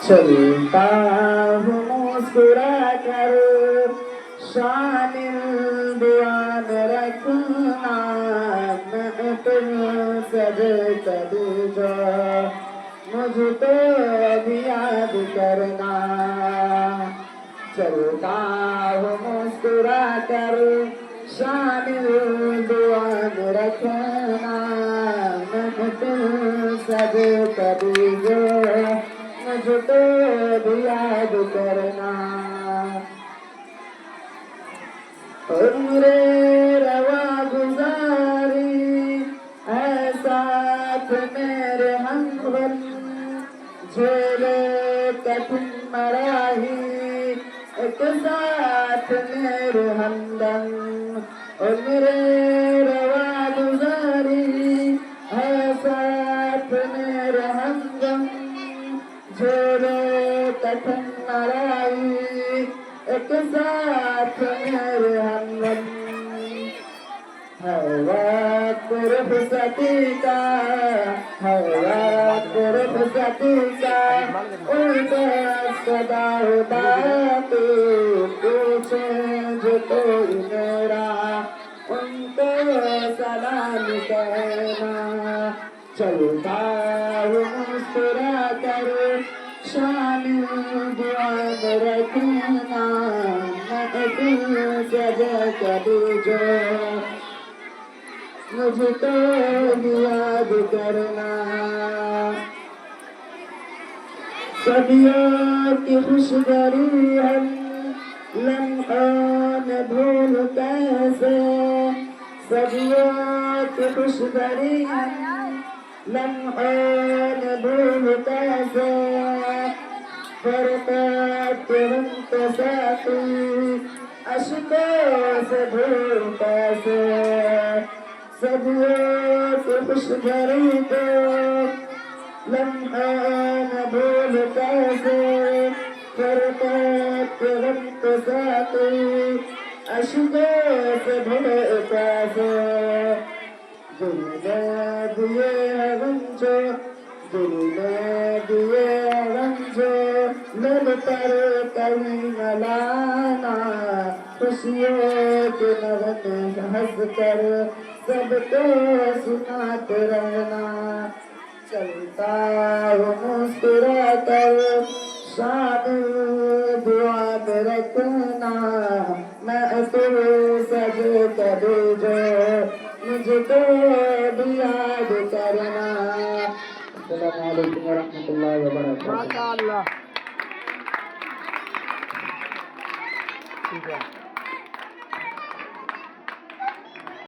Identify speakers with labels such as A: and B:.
A: चलता हूँ मुस्कुरा कर शामिल दुआ में रखना मैं तुम सब कभी जो मुझको भी याद करना चलता हूँ मुस्कुरा कर शामिल दुआ में रखना मैं तुम सब कभी जो मुझको भी याद करना उम्रे रवा गुजारी है साथ मेरे हमगम झेले कठिन मराही एक साथ मेरे हमदम उम्रे रवा गुजारी है साथ मेरे हमदम झेले कठिन मराही एक साथ मेरे हमदम हवा कुर्ब सतीका हवा कुर्ब सतीका उनका सदा बातें पूछे जो कोई मेरा उनको सलाम कहना चलता हूँ मुस्कुरा कर शामिल दुआ में रखना मैं तुम सजा कभी जो मुझको भी याद करना सदियों की खुशबरी हम लम्हों में भूल कैसे सदियों की खुशबरी हम लम्हों में भूल कैसे तुरंत साथी अशकों से भूल कैसे सदियों की खुशबरी को लम्हों में भूल कैसे तुरंत साथी अशकों से भूल कैसे दिल में दिए रंजो दिल में दिए रंजो दिल पर कभी न लाना खुशियों के नगमे हंस कर सबको सुनाते रहना चलता हूँ मुस्कुरा कर शामिल दुआ में रखना मैं तुम्हें सजे कभी जो मुझको भी याद करना अस्सलामु अलैकुम वरहमतुल्लाहि वबरकातुहू
B: माशाअल्लाह ठीक है।